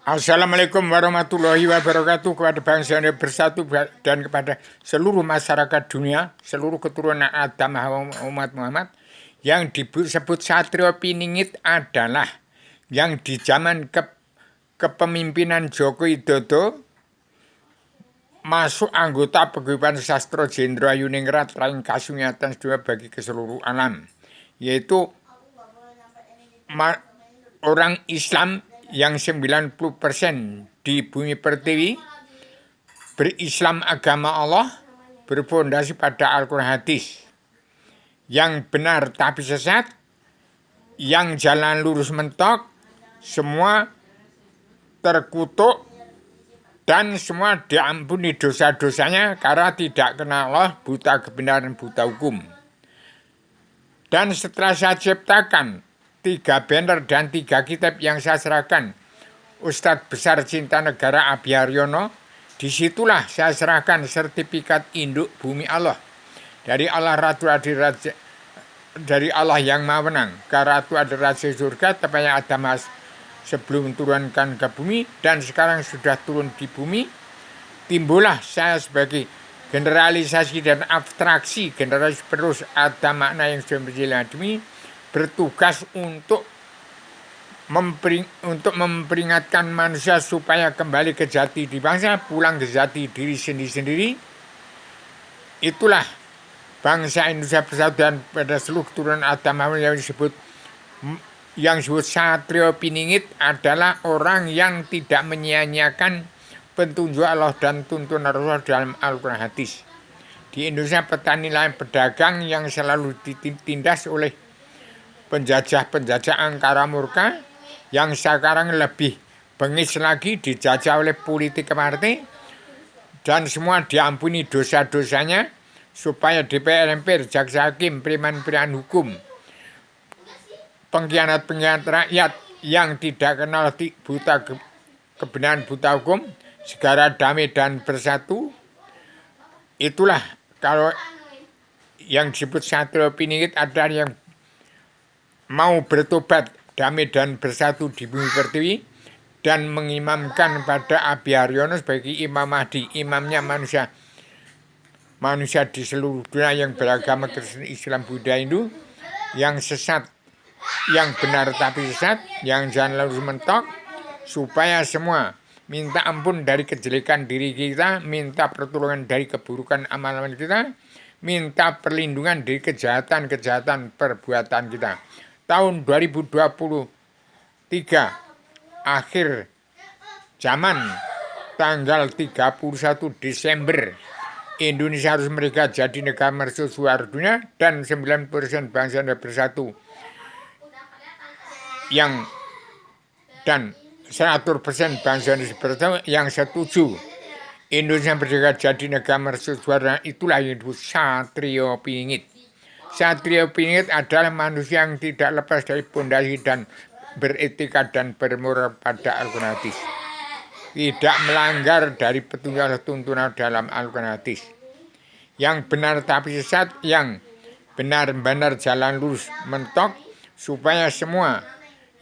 Assalamualaikum warahmatullahi wabarakatuh kepada bangsa yang bersatu dan kepada seluruh masyarakat dunia, seluruh keturunan Adam umat Muhammad. Yang disebut Satrio Piningit adalah yang di zaman kepemimpinan Joko Widodo masuk anggota Paguyuban Sastra Jenderal Yuningrat Raing Kasunyatan Sedaya bagi keseluruh alam, yaitu orang Islam yang 90% di bumi pertiwi berislam agama Allah, berfondasi pada Al-Quran hadis, yang benar tapi sesat, yang jalan lurus mentok, semua terkutuk dan semua diampuni dosa-dosanya karena tidak kenal Allah, buta kebenaran, buta hukum. Dan setelah saya ciptakan 3 banner dan 3 kitab yang saya serahkan Ustadz Besar Cinta Negara Abi Haryono, disitulah saya serahkan sertifikat induk bumi Allah dari Allah Ratu Adiraja, dari Allah yang Maha Menang ke Ratu Adiraja surga, tepatnya Adam sebelum turunkan ke bumi dan sekarang sudah turun di bumi. Timbullah saya sebagai generalisasi dan abstraksi generasi penerus ada makna yang sudah berjilani, bertugas untuk memperingatkan manusia supaya kembali ke jati diri bangsa, pulang ke jati diri sendiri. Itulah bangsa Indonesia Bersatu dan pada seluruh keturunan Adam yang disebut Satrio Piningit adalah orang yang tidak menyia-nyiakan petunjuk Allah dan tuntunan Rasul dalam Al-Quran hadis. Di Indonesia petani lain pedagang yang selalu ditindas oleh penjajah angkara murka, yang sekarang lebih bengis lagi dijajah oleh politik partai, dan semua diampuni dosa-dosanya supaya DPR, MPR, jaksa hakim, preman-preman hukum, pengkhianat-pengkhianat rakyat yang tidak kenal buta kebenaran, buta hukum, segera damai dan bersatu. Itulah kalau yang disebut Satrio Piningit adalah yang mau bertobat, damai dan bersatu di bumi pertiwi, dan mengimamkan pada Abi Haryono sebagai Imam Mahdi, imamnya manusia di seluruh dunia yang beragama Kristen, Islam, Buddha, Hindu, yang sesat, yang benar tapi sesat, yang jalan lurus mentok, supaya semua minta ampun dari kejelekan diri kita, minta pertolongan dari keburukan amalan kita, minta perlindungan dari kejahatan perbuatan kita. Tahun 2023 akhir zaman, tanggal 31 Desember, Indonesia harus mereka jadi negara mercusuar dunia, dan 90% bangsa bersatu dan 100% bangsa bersatu yang setuju Indonesia merdeka jadi negara mercusuar. Itulah yang disebut Satrio Piningit. Satrio Piningit adalah manusia yang tidak lepas dari pondasi dan beretika dan bermoral pada Al-Quran hadis, tidak melanggar dari petunjuk tuntunan dalam Al-Quran hadis, yang benar tapi sesat, yang benar-benar jalan lurus mentok, supaya semua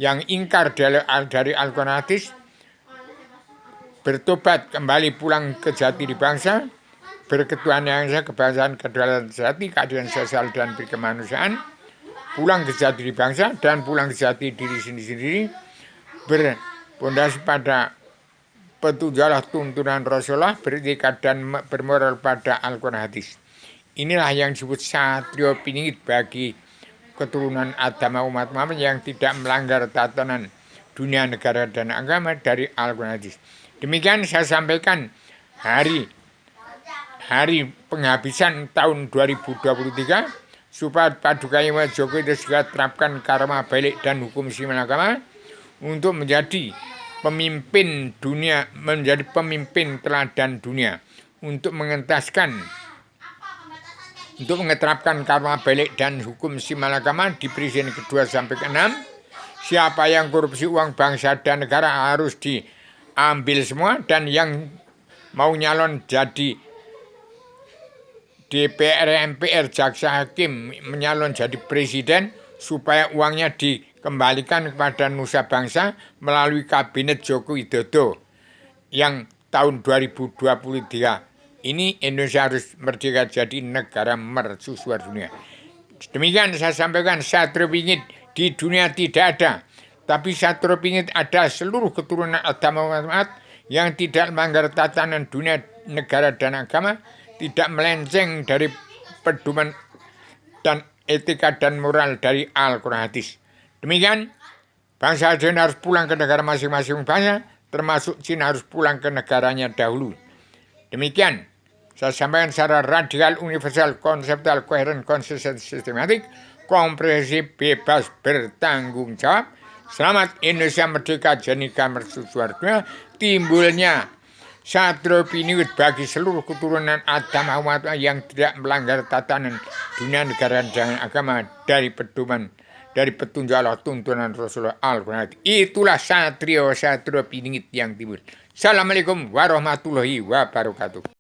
yang ingkar dari Al-Quran hadis bertobat, kembali pulang ke jati diri bangsa, berketuhanan yang kebangsaan, kedaulatan sejati, keadilan sosial dan kemanusiaan, pulang ke jati diri bangsa dan pulang ke jati diri sendiri, berpondasi pada petunjuk Allah, tuntunan Rasulullah, berikat dan bermoral pada Al-Quran hadis. Inilah yang disebut Satrio Piningit bagi keturunan Adam umat Muhammad yang tidak melanggar tatanan dunia, negara, dan agama dari Al-Quran hadis. Demikian saya sampaikan hari penghabisan tahun 2023, supaya Paduka Ima Joko itu segera terapkan karma balik dan hukum siman agama untuk menjadi pemimpin dunia, menjadi pemimpin teladan dunia, untuk mengeterapkan karma balik dan hukum siman agama di presiden kedua sampai ke-6. Siapa yang korupsi uang bangsa dan negara harus diambil semua, dan yang mau nyalon jadi DPR, MPR, jaksa hakim, menyalon jadi presiden, supaya uangnya kembalikan kepada nusa bangsa melalui Kabinet Joko Widodo yang tahun 2023. Ini Indonesia harus merdeka jadi negara mercusuar dunia. Demikian saya sampaikan, Satrio Pingit di dunia tidak ada. Tapi Satrio Pingit ada seluruh keturunan Adam Muhammad yang tidak melanggar tatanan dunia, negara, dan agama, tidak melenceng dari pedoman dan etika dan moral dari Al-Quran hadis. Demikian, bangsa Cina harus pulang ke negara masing-masing bangsa, termasuk Cina harus pulang ke negaranya dahulu. Demikian, saya sampaikan secara radikal, universal, konseptual, koheren, konsisten, sistematik, komprehensif, bebas, bertanggung jawab. Selamat Indonesia merdeka, jadi mercusuar dunia. Timbulnya Satrio Pingit bagi seluruh keturunan Adam Muhammad yang tidak melanggar tatanan dunia, negara, dan agama dari pedoman, dari petunjuk Allah, tuntunan Rasulullah Al-Quran. Itulah Satrio Pingit yang timbul. Assalamualaikum warahmatullahi wabarakatuh.